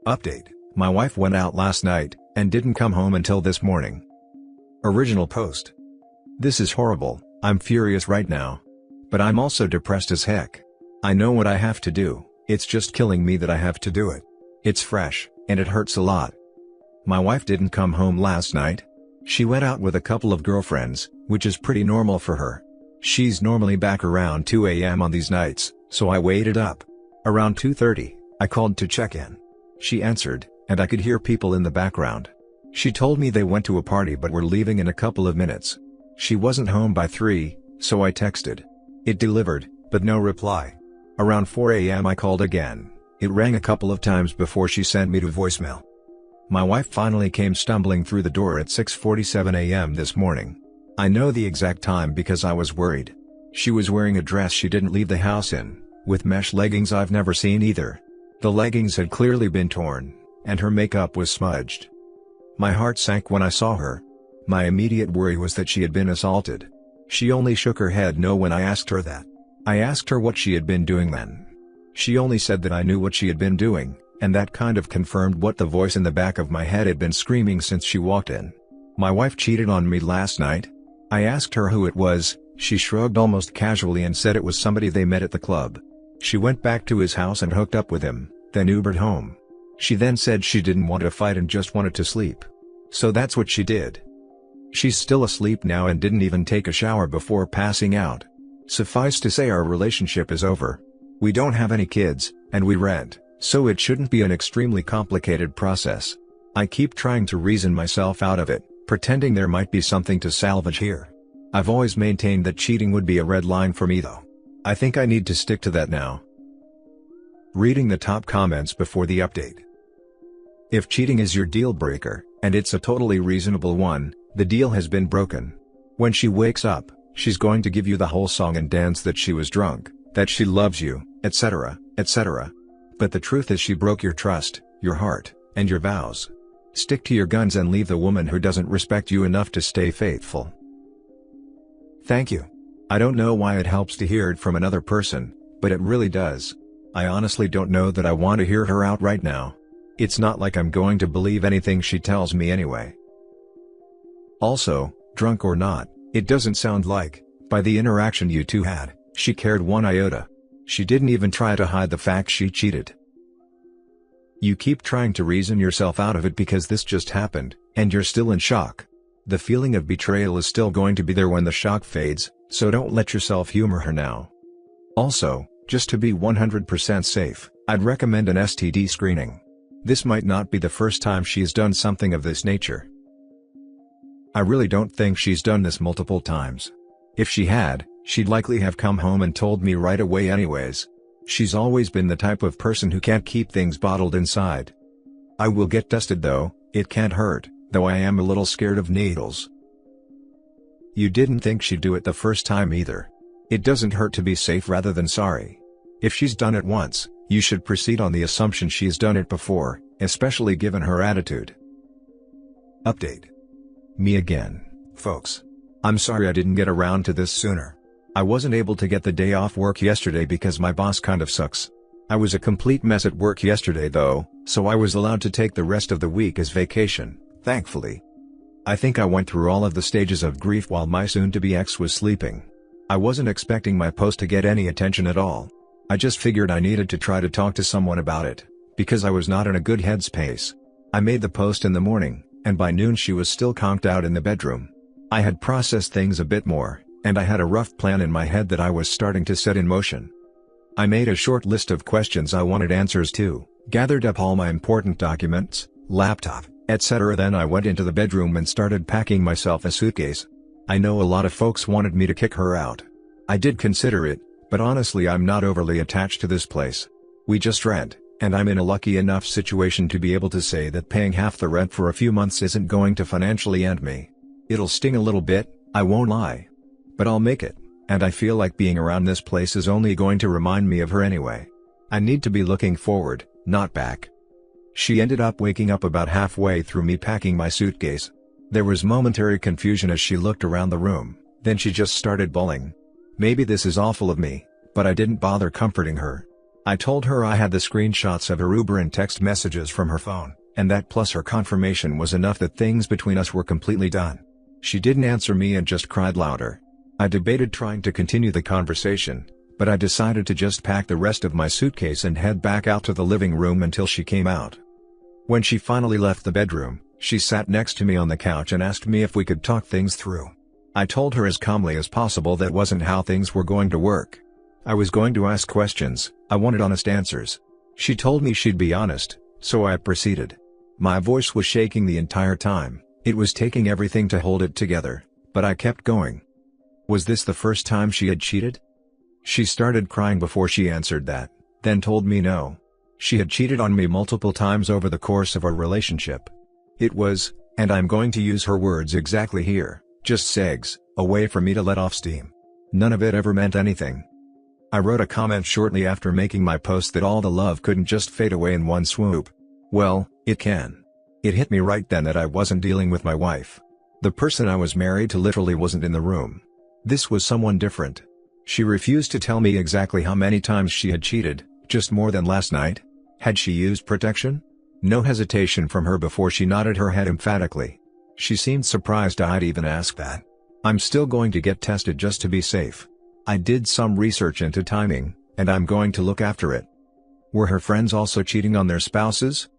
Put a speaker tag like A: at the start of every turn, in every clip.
A: Update: my wife went out last night, and didn't come home until this morning. Original post. This is horrible, I'm furious right now. But I'm also depressed as heck. I know what I have to do, it's just killing me that I have to do it. It's fresh, and it hurts a lot. My wife didn't come home last night. She went out with a couple of girlfriends, which is pretty normal for her. She's normally back around 2 a.m. on these nights, so I waited up. Around 2:30, I called to check in. She answered, and I could hear people in the background. She told me they went to a party but were leaving in a couple of minutes. She wasn't home by 3, so I texted. It delivered, but no reply. Around 4 a.m. I called again. It rang a couple of times before she sent me to voicemail. My wife finally came stumbling through the door at 6:47 a.m. this morning. I know the exact time because I was worried. She was wearing a dress she didn't leave the house in, with mesh leggings I've never seen either. The leggings had clearly been torn, and her makeup was smudged. My heart sank when I saw her. My immediate worry was that she had been assaulted. She only shook her head no when I asked her that. I asked her what she had been doing then. She only said that I knew what she had been doing, and that kind of confirmed what the voice in the back of my head had been screaming since she walked in. My wife cheated on me last night? I asked her who it was. She shrugged almost casually and said it was somebody they met at the club. She went back to his house and hooked up with him, then Ubered home. She then said she didn't want to fight and just wanted to sleep. So that's what she did. She's still asleep now and didn't even take a shower before passing out. Suffice to say our relationship is over. We don't have any kids, and we rent, so it shouldn't be an extremely complicated process. I keep trying to reason myself out of it, pretending there might be something to salvage here. I've always maintained that cheating would be a red line for me though. I think I need to stick to that now. Reading the top comments before the update. If cheating is your deal breaker, and it's a totally reasonable one, the deal has been broken. When she wakes up, she's going to give you the whole song and dance that she was drunk, that she loves you, etc., etc. But the truth is she broke your trust, your heart, and your vows. Stick to your guns and leave the woman who doesn't respect you enough to stay faithful. Thank you. I don't know why it helps to hear it from another person, but it really does. I honestly don't know that I want to hear her out right now. It's not like I'm going to believe anything she tells me anyway. Also, drunk or not, it doesn't sound like, by the interaction you two had, she cared one iota. She didn't even try to hide the fact she cheated. You keep trying to reason yourself out of it because this just happened, and you're still in shock. The feeling of betrayal is still going to be there when the shock fades, so don't let yourself humor her now. Also, just to be 100% safe, I'd recommend an STD screening. This might not be the first time she's done something of this nature. I really don't think she's done this multiple times. If she had, she'd likely have come home and told me right away anyways. She's always been the type of person who can't keep things bottled inside. I will get tested though, it can't hurt, though I am a little scared of needles. You didn't think she'd do it the first time either. It doesn't hurt to be safe rather than sorry. If she's done it once, you should proceed on the assumption she's done it before, especially given her attitude. Update. Me again, folks. I'm sorry I didn't get around to this sooner. I wasn't able to get the day off work yesterday because my boss kind of sucks. I was a complete mess at work yesterday though, so I was allowed to take the rest of the week as vacation, thankfully. I think I went through all of the stages of grief while my soon-to-be ex was sleeping. I wasn't expecting my post to get any attention at all. I just figured I needed to try to talk to someone about it, because I was not in a good headspace. I made the post in the morning, and by noon she was still conked out in the bedroom. I had processed things a bit more, and I had a rough plan in my head that I was starting to set in motion. I made a short list of questions I wanted answers to, gathered up all my important documents, laptop, etc. Then I went into the bedroom and started packing myself a suitcase. I know a lot of folks wanted me to kick her out. I did consider it, but honestly I'm not overly attached to this place. We just rent, and I'm in a lucky enough situation to be able to say that paying half the rent for a few months isn't going to financially end me. It'll sting a little bit, I won't lie. But I'll make it, and I feel like being around this place is only going to remind me of her anyway. I need to be looking forward, not back. She ended up waking up about halfway through me packing my suitcase. There was momentary confusion as she looked around the room, then she just started bawling. Maybe this is awful of me, but I didn't bother comforting her. I told her I had the screenshots of her Uber and text messages from her phone, and that plus her confirmation was enough that things between us were completely done. She didn't answer me and just cried louder. I debated trying to continue the conversation, but I decided to just pack the rest of my suitcase and head back out to the living room until she came out. When she finally left the bedroom, she sat next to me on the couch and asked me if we could talk things through. I told her as calmly as possible that wasn't how things were going to work. I was going to ask questions, I wanted honest answers. She told me she'd be honest, so I proceeded. My voice was shaking the entire time, it was taking everything to hold it together, but I kept going. Was this the first time she had cheated? She started crying before she answered that, then told me no. She had cheated on me multiple times over the course of our relationship. It was, and I'm going to use her words exactly here, just segs, a way for me to let off steam. None of it ever meant anything. I wrote a comment shortly after making my post that all the love couldn't just fade away in one swoop. Well, it can. It hit me right then that I wasn't dealing with my wife. The person I was married to literally wasn't in the room. This was someone different. She refused to tell me exactly how many times she had cheated, just more than last night. Had she used protection? No hesitation from her before she nodded her head emphatically. She seemed surprised I'd even ask that. I'm still going to get tested just to be safe. I did some research into timing, and I'm going to look after it. Were her friends also cheating on their spouses?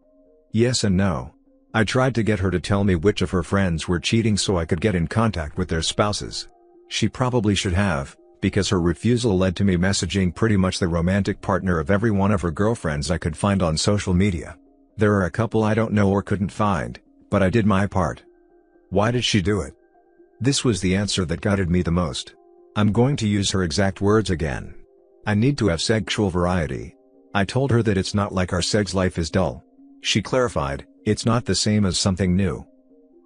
A: Yes and no. I tried to get her to tell me which of her friends were cheating so I could get in contact with their spouses. She probably should have, because her refusal led to me messaging pretty much the romantic partner of every one of her girlfriends I could find on social media. There are a couple I don't know or couldn't find, but I did my part. Why did she do it? This was the answer that gutted me the most. I'm going to use her exact words again. I need to have sexual variety. I told her that it's not like our sex life is dull. She clarified, it's not the same as something new.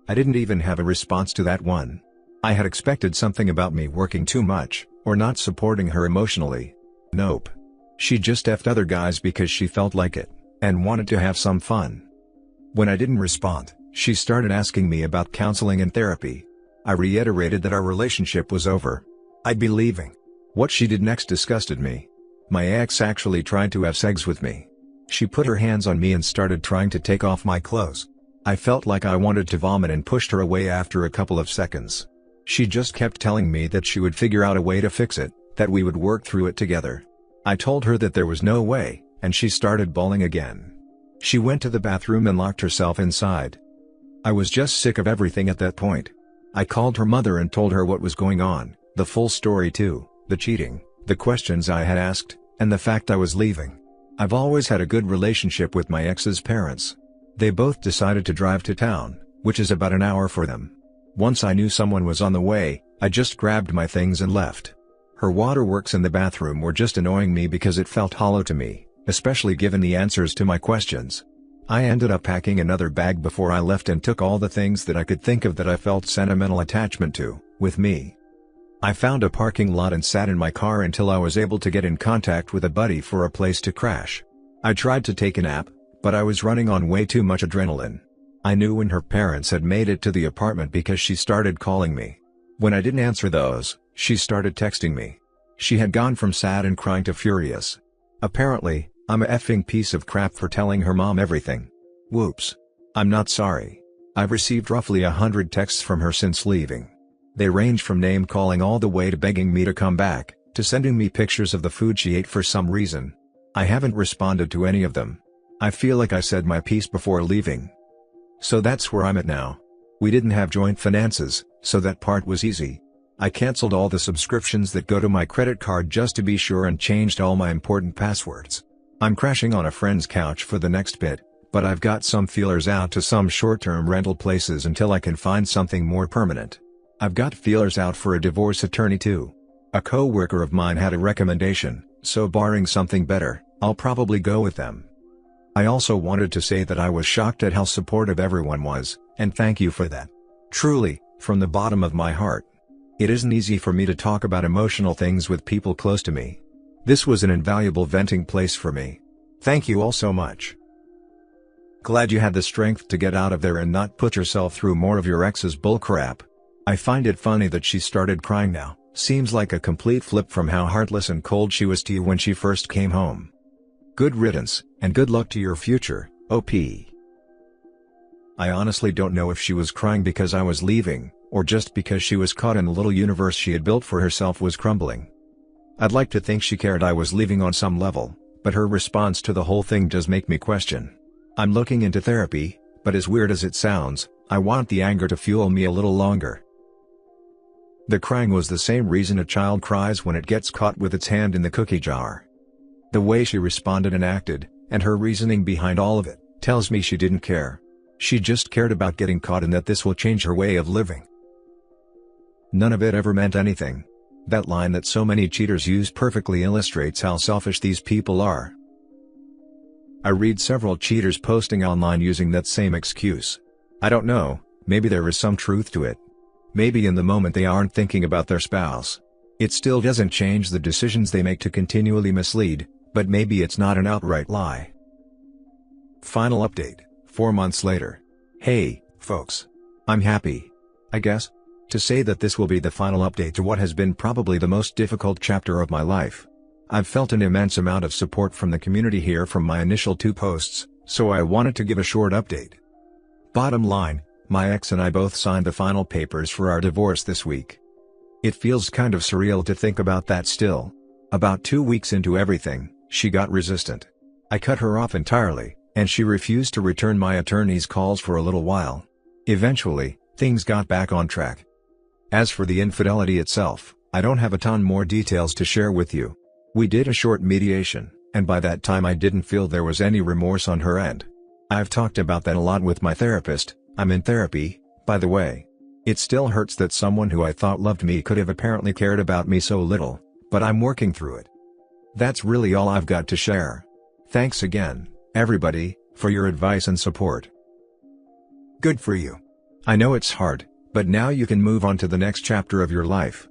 A: I didn't even have a response to that one. I had expected something about me working too much, or not supporting her emotionally. Nope. She just effed other guys because she felt like it, and wanted to have some fun. When I didn't respond, she started asking me about counseling and therapy. I reiterated that our relationship was over. I'd be leaving. What she did next disgusted me. My ex actually tried to have sex with me. She put her hands on me and started trying to take off my clothes. I felt like I wanted to vomit and pushed her away after a couple of seconds. She just kept telling me that she would figure out a way to fix it, that we would work through it together. I told her that there was no way, and she started bawling again. She went to the bathroom and locked herself inside. I was just sick of everything at that point. I called her mother and told her what was going on, the full story too, the cheating, the questions I had asked, and the fact I was leaving. I've always had a good relationship with my ex's parents. They both decided to drive to town, which is about an hour for them. Once I knew someone was on the way, I just grabbed my things and left. Her waterworks in the bathroom were just annoying me because it felt hollow to me, especially given the answers to my questions. I ended up packing another bag before I left and took all the things that I could think of that I felt sentimental attachment to, with me. I found a parking lot and sat in my car until I was able to get in contact with a buddy for a place to crash. I tried to take a nap, but I was running on way too much adrenaline. I knew when her parents had made it to the apartment because she started calling me. When I didn't answer those, she started texting me. She had gone from sad and crying to furious. Apparently, I'm a effing piece of crap for telling her mom everything. Whoops. I'm not sorry. I've received roughly 100 texts from her since leaving. They range from name-calling all the way to begging me to come back, to sending me pictures of the food she ate for some reason. I haven't responded to any of them. I feel like I said my piece before leaving. So that's where I'm at now. We didn't have joint finances, so that part was easy. I canceled all the subscriptions that go to my credit card just to be sure and changed all my important passwords. I'm crashing on a friend's couch for the next bit, but I've got some feelers out to some short-term rental places until I can find something more permanent. I've got feelers out for a divorce attorney too. A co-worker of mine had a recommendation, so barring something better, I'll probably go with them. I also wanted to say that I was shocked at how supportive everyone was, and thank you for that. Truly, from the bottom of my heart. It isn't easy for me to talk about emotional things with people close to me. This was an invaluable venting place for me. Thank you all so much. Glad you had the strength to get out of there and not put yourself through more of your ex's bullcrap. I find it funny that she started crying now. Seems like a complete flip from how heartless and cold she was to you when she first came home. Good riddance, and good luck to your future, OP. I honestly don't know if she was crying because I was leaving, or just because she was caught in the little universe she had built for herself was crumbling. I'd like to think she cared I was leaving on some level, but her response to the whole thing does make me question. I'm looking into therapy, but as weird as it sounds, I want the anger to fuel me a little longer. The crying was the same reason a child cries when it gets caught with its hand in the cookie jar. The way she responded and acted, and her reasoning behind all of it, tells me she didn't care. She just cared about getting caught and that this will change her way of living. None of it ever meant anything. That line that so many cheaters use perfectly illustrates how selfish these people are. I read several cheaters posting online using that same excuse. I don't know, maybe there is some truth to it. Maybe in the moment they aren't thinking about their spouse. It still doesn't change the decisions they make to continually mislead, but maybe it's not an outright lie. Final update, 4 months later. Hey, folks. I'm happy, I guess, to say that this will be the final update to what has been probably the most difficult chapter of my life. I've felt an immense amount of support from the community here from my initial 2 posts, so I wanted to give a short update. Bottom line, my ex and I both signed the final papers for our divorce this week. It feels kind of surreal to think about that still. About 2 weeks into everything, she got resistant. I cut her off entirely, and she refused to return my attorney's calls for a little while. Eventually, things got back on track. As for the infidelity itself, I don't have a ton more details to share with you. We did a short mediation, and by that time I didn't feel there was any remorse on her end. I've talked about that a lot with my therapist. I'm in therapy, by the way. It still hurts that someone who I thought loved me could have apparently cared about me so little, but I'm working through it. That's really all I've got to share. Thanks again, everybody, for your advice and support. Good for you. I know it's hard, but now you can move on to the next chapter of your life.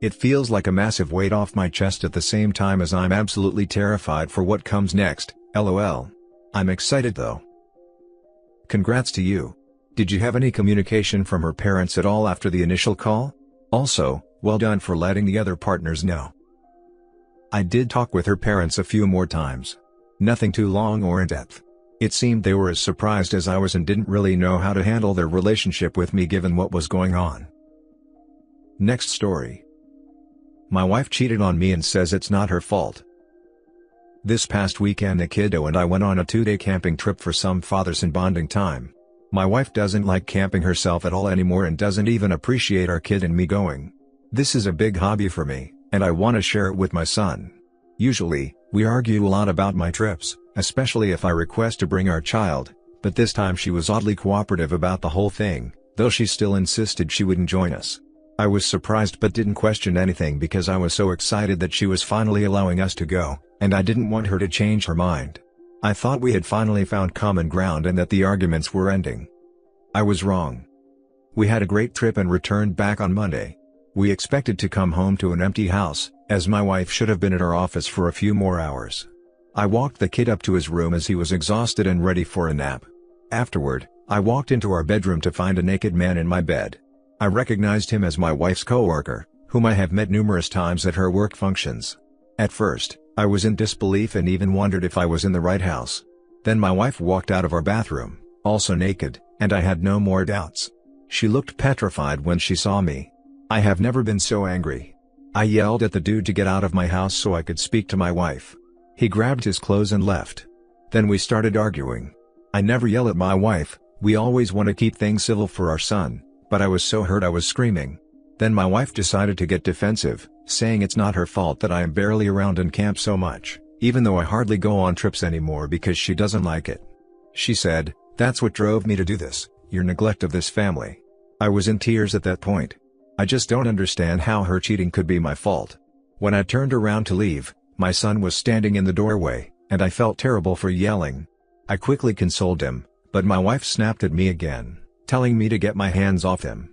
A: It feels like a massive weight off my chest at the same time as I'm absolutely terrified for what comes next, lol. I'm excited though. Congrats to you. Did you have any communication from her parents at all after the initial call? Also, well done for letting the other partners know. I did talk with her parents a few more times. Nothing too long or in-depth. It seemed they were as surprised as I was and didn't really know how to handle their relationship with me given what was going on. Next story. My wife cheated on me and says it's not her fault. This past weekend the kiddo and I went on a 2-day camping trip for some father-son bonding time. My wife doesn't like camping herself at all anymore and doesn't even appreciate our kid and me going. This is a big hobby for me, and I want to share it with my son. Usually, we argue a lot about my trips, especially if I request to bring our child, but this time she was oddly cooperative about the whole thing, though she still insisted she wouldn't join us. I was surprised but didn't question anything because I was so excited that she was finally allowing us to go, and I didn't want her to change her mind. I thought we had finally found common ground and that the arguments were ending. I was wrong. We had a great trip and returned back on Monday. We expected to come home to an empty house, as my wife should have been at her office for a few more hours. I walked the kid up to his room as he was exhausted and ready for a nap. Afterward, I walked into our bedroom to find a naked man in my bed. I recognized him as my wife's coworker, whom I have met numerous times at her work functions. At first, I was in disbelief and even wondered if I was in the right house. Then my wife walked out of our bathroom, also naked, and I had no more doubts. She looked petrified when she saw me. I have never been so angry. I yelled at the dude to get out of my house so I could speak to my wife. He grabbed his clothes and left. Then we started arguing. I never yell at my wife, we always want to keep things civil for our son, but I was so hurt I was screaming. Then my wife decided to get defensive, saying it's not her fault that I am barely around and camp so much, even though I hardly go on trips anymore because she doesn't like it. She said, "That's what drove me to do this, your neglect of this family." I was in tears at that point. I just don't understand how her cheating could be my fault. When I turned around to leave, my son was standing in the doorway, and I felt terrible for yelling. I quickly consoled him, but my wife snapped at me again, telling me to get my hands off him.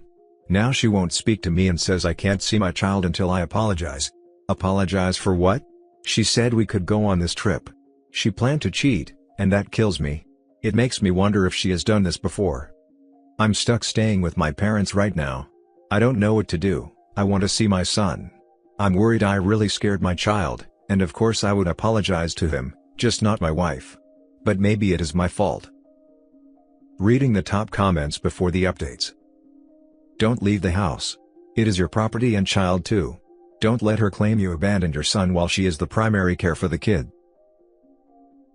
A: Now she won't speak to me and says I can't see my child until I apologize. Apologize for what? She said we could go on this trip. She planned to cheat, and that kills me. It makes me wonder if she has done this before. I'm stuck staying with my parents right now. I don't know what to do. I want to see my son. I'm worried I really scared my child, And of course I would apologize to him, just not my wife. But maybe it is my fault. Reading the top comments before the updates. Don't leave the house. It is your property and child too. Don't let her claim you abandoned your son while she is the primary care for the kid.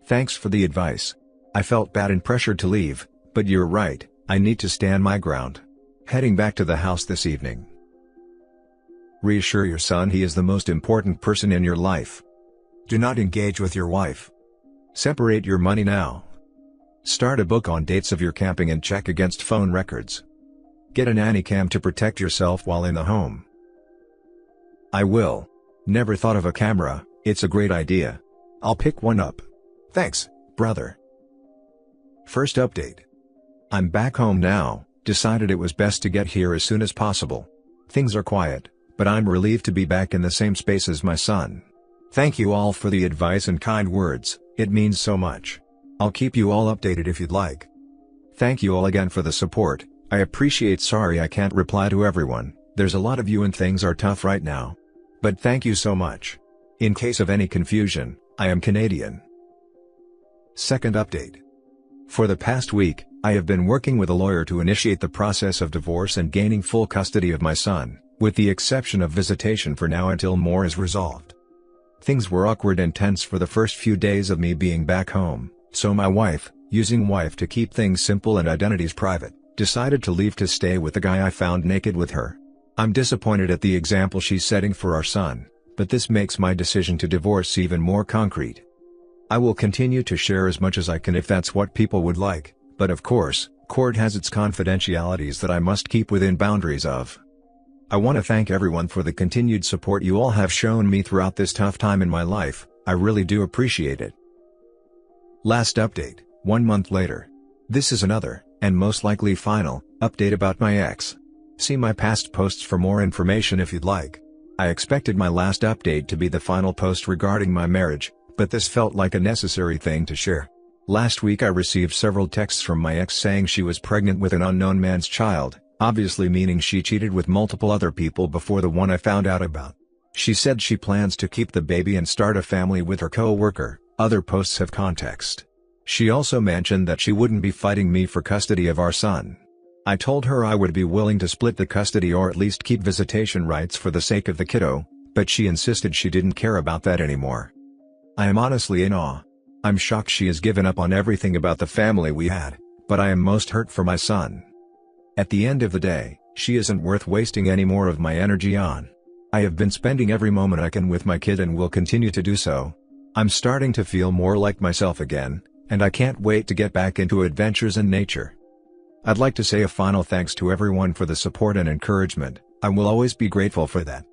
A: Thanks for the advice. I felt bad and pressured to leave, but you're right, I need to stand my ground. Heading back to the house this evening. Reassure your son he is the most important person in your life. Do not engage with your wife. Separate your money now. Start a book on dates of your camping and check against phone records. Get a nanny cam to protect yourself while in the home. I will. Never thought of a camera, it's a great idea. I'll pick one up. Thanks, brother. First update. I'm back home now, decided it was best to get here as soon as possible. Things are quiet, but I'm relieved to be back in the same space as my son. Thank you all for the advice and kind words, it means so much. I'll keep you all updated if you'd like. Thank you all again for the support, I appreciate. Sorry I can't reply to everyone, there's a lot of you and things are tough right now. But thank you so much. In case of any confusion, I am Canadian. Second update. For the past week, I have been working with a lawyer to initiate the process of divorce and gaining full custody of my son, with the exception of visitation for now until more is resolved. Things were awkward and tense for the first few days of me being back home, so my wife, using wife to keep things simple and identities private, decided to leave to stay with the guy I found naked with her. I'm disappointed at the example she's setting for our son, but this makes my decision to divorce even more concrete. I will continue to share as much as I can if that's what people would like, but of course, court has its confidentialities that I must keep within boundaries of. I want to thank everyone for the continued support you all have shown me throughout this tough time in my life, I really do appreciate it. Last update, 1 month later. This is another, and most likely final, update about my ex. See my past posts for more information if you'd like. I expected my last update to be the final post regarding my marriage, but this felt like a necessary thing to share. Last week I received several texts from my ex saying she was pregnant with an unknown man's child, obviously meaning she cheated with multiple other people before the one I found out about. She said she plans to keep the baby and start a family with her co-worker. Other posts have context. She also mentioned that she wouldn't be fighting me for custody of our son. I told her I would be willing to split the custody or at least keep visitation rights for the sake of the kiddo, but she insisted she didn't care about that anymore. I am honestly in awe. I'm shocked she has given up on everything about the family we had, but I am most hurt for my son. At the end of the day, she isn't worth wasting any more of my energy on. I have been spending every moment I can with my kid and will continue to do so. I'm starting to feel more like myself again, and I can't wait to get back into adventures in nature. I'd like to say a final thanks to everyone for the support and encouragement, I will always be grateful for that.